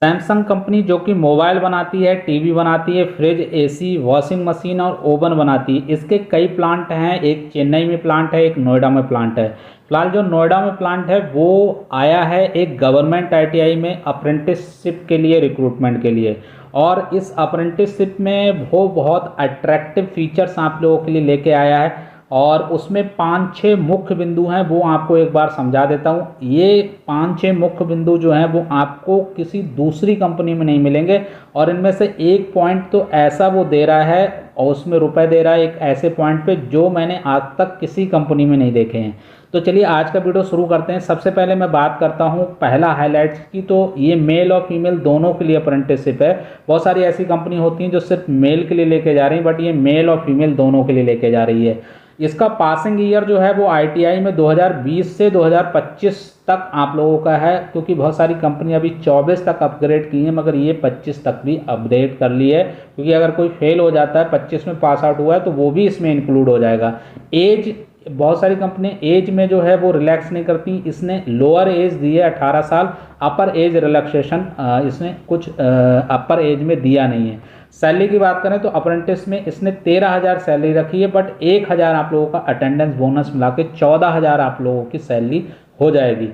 Samsung company जो कि mobile बनाती है, टीवी बनाती है, फ्रिज, एसी, वॉशिंग मशीन और ओवन बनाती है। इसके कई प्लांट हैं, एक चेन्नई में प्लांट है, एक नोएडा में प्लांट है। फिलहाल जो नोएडा में प्लांट है वो आया है एक गवर्नमेंट आईटीआई में अप्रेंटिसशिप के लिए, रिक्रूटमेंट के लिए। और इस अप्रेंटिसशिप में वो बहुत अट्रैक्टिव फीचर्स आप लोगों के लिए लेके आया है और उसमें 5-6 मुख्य बिंदु हैं, वो आपको एक बार समझा देता हूँ। ये 5-6 मुख्य बिंदु जो हैं वो आपको किसी दूसरी कंपनी में नहीं मिलेंगे और इनमें से एक पॉइंट तो ऐसा वो दे रहा है और उसमें रुपए दे रहा है एक ऐसे पॉइंट पे जो मैंने आज तक किसी कंपनी में नहीं देखे हैं। तो चलिए आज का वीडियो शुरू करते हैं। सबसे पहले मैं बात करता हूँ पहला हाईलाइट्स की। तो ये मेल और फीमेल दोनों के लिए अप्रेंटिसशिप है। बहुत सारी ऐसी कंपनी होती हैं जो सिर्फ मेल के लिए लेके जा रही हैं, बट ये मेल और फीमेल दोनों के लिए लेके जा रही है। इसका पासिंग ईयर जो है वो आईटीआई में 2020 से 2025 तक आप लोगों का है, क्योंकि बहुत सारी कंपनी अभी 24 तक अपग्रेड की हैं मगर ये 25 तक भी अपडेट कर ली है, क्योंकि अगर कोई फेल हो जाता है 25 में पास आउट हुआ है तो वो भी इसमें इंक्लूड हो जाएगा। एज, बहुत सारी कंपनी एज में जो है वो रिलैक्स नहीं करती। इसने लोअर एज दी है 18 साल, अपर एज रिलैक्सेशन इसने कुछ अपर एज में दिया नहीं है। सैलरी की बात करें तो अप्रेंटिस में इसने 13,000 सैलरी रखी है, बट 1,000 आप लोगों का अटेंडेंस बोनस मिला के 14,000 आप लोगों की सैलरी हो जाएगी।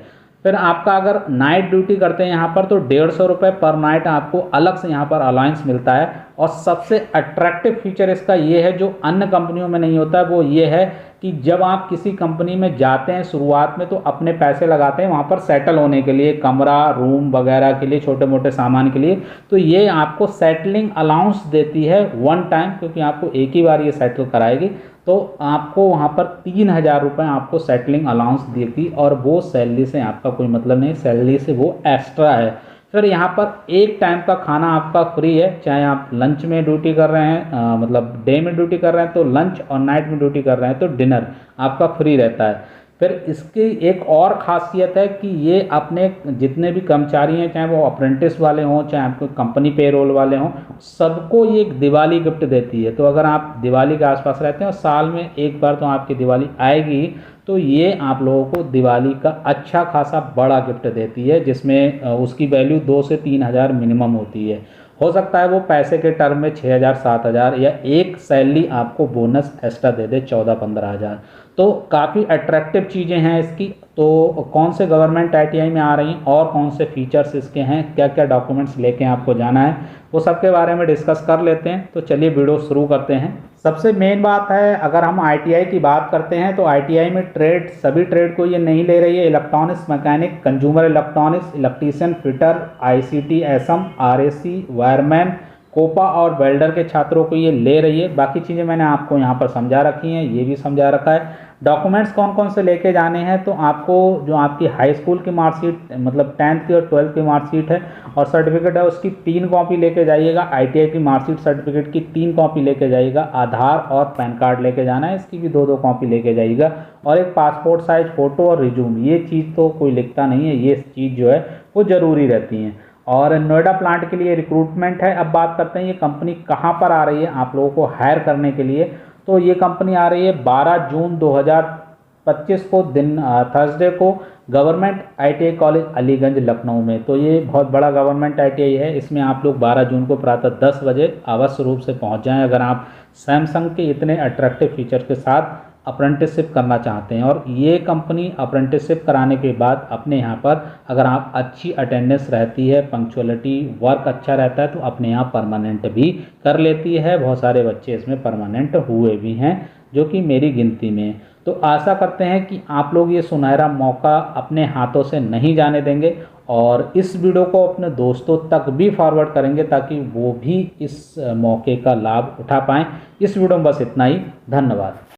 फिर आपका अगर नाइट ड्यूटी करते हैं यहाँ पर तो 150 रुपये पर नाइट आपको अलग से यहाँ पर अलाउंस मिलता है। और सबसे अट्रैक्टिव फीचर इसका ये है जो अन्य कंपनियों में नहीं होता, वो ये है कि जब आप किसी कंपनी में जाते हैं शुरुआत में तो अपने पैसे लगाते हैं वहाँ पर सेटल होने के लिए, कमरा, रूम वगैरह के लिए, छोटे मोटे सामान के लिए। तो ये आपको सेटलिंग अलाउंस देती है वन टाइम, क्योंकि आपको एक ही बार ये सेटल कराएगी। तो आपको वहाँ पर 3,000 रुपये आपको सेटलिंग अलाउंस देती और वो सैलरी से आपका कोई मतलब नहीं, सैलरी से वो एक्स्ट्रा है। फिर यहाँ पर एक टाइम का खाना आपका फ्री है, चाहे आप लंच में ड्यूटी कर रहे हैं मतलब डे में ड्यूटी कर रहे हैं तो लंच, और नाइट में ड्यूटी कर रहे हैं तो डिनर आपका फ्री रहता है। फिर इसकी एक और ख़ासियत है कि ये अपने जितने भी कर्मचारी हैं, चाहे वो अप्रेंटिस वाले हों चाहे आपको कंपनी पेरोल वाले हों, सबको ये एक दिवाली गिफ्ट देती है। तो अगर आप दिवाली के आसपास रहते हैं और साल में एक बार तो आपकी दिवाली आएगी, तो ये आप लोगों को दिवाली का अच्छा खासा बड़ा गिफ्ट देती है, जिसमें उसकी वैल्यू 2 से 3,000 मिनिमम होती है। हो सकता है वो पैसे के टर्म में 6,000, 7,000 या एक सैलरी आपको बोनस एक्स्ट्रा दे दे 14-15,000। तो काफ़ी अट्रैक्टिव चीज़ें हैं इसकी। तो कौन से गवर्नमेंट आईटीआई में आ रही हैं और कौन से फीचर्स इसके हैं, क्या क्या डॉक्यूमेंट्स लेके आपको जाना है, वो सब के बारे में डिस्कस कर लेते हैं। तो चलिए वीडियो शुरू करते हैं। सबसे मेन बात है, अगर हम आईटीआई की बात करते हैं तो आईटीआई में ट्रेड, सभी ट्रेड को ये नहीं ले रही है। Electronics, mechanic, consumer electronics, electrician, fitter, ICT, SM, RAC, wireman, COPA और वेल्डर के छात्रों को ये ले रही है। बाकी चीज़ें मैंने आपको यहाँ पर समझा रखी हैं, ये भी समझा रखा है। डॉक्यूमेंट्स कौन कौन से लेके जाने हैं, तो आपको जो आपकी हाई स्कूल की मार्कशीट मतलब 10th की और 12th की मार्कशीट है और सर्टिफिकेट है, उसकी 3 कॉपी लेके जाइएगा। आईटीआई की मार्कशीट सर्टिफिकेट की 3 कॉपी लेके जाइएगा। आधार और पैन कार्ड लेके जाना है, इसकी भी 2-2 कॉपी लेके जाइएगा। और एक पासपोर्ट साइज फ़ोटो और रिज्यूम, ये चीज़ तो कोई लिखता नहीं है, ये चीज़ जो है वो ज़रूरी रहती हैं। और नोएडा प्लांट के लिए रिक्रूटमेंट है। अब बात करते हैं ये कंपनी कहाँ पर आ रही है आप लोगों को हायर करने के लिए। तो ये कंपनी आ रही है 12 जून 2025 को, दिन थर्सडे को, government ITI college Aliganj Lucknow में। तो ये बहुत बड़ा गवर्नमेंट आईटीआई है। इसमें आप लोग 12 जून को प्रातः 10 बजे अवश्य रूप से पहुंच जाएं अगर आप सैमसंग के इतने अट्रैक्टिव फीचर के साथ अप्रेंटिसशिप करना चाहते हैं। और ये कंपनी अप्रेंटिसशिप कराने के बाद अपने यहाँ पर अगर आप अच्छी अटेंडेंस रहती है, पंक्चुअलिटी, वर्क अच्छा रहता है, तो अपने यहाँ परमानेंट भी कर लेती है। बहुत सारे बच्चे इसमें परमानेंट हुए भी हैं, जो कि मेरी गिनती में। तो आशा करते हैं कि आप लोग ये सुनहरा मौका अपने हाथों से नहीं जाने देंगे और इस वीडियो को अपने दोस्तों तक भी फॉरवर्ड करेंगे ताकि वो भी इस मौके का लाभ उठा पाएँ। इस वीडियो में बस इतना ही। धन्यवाद।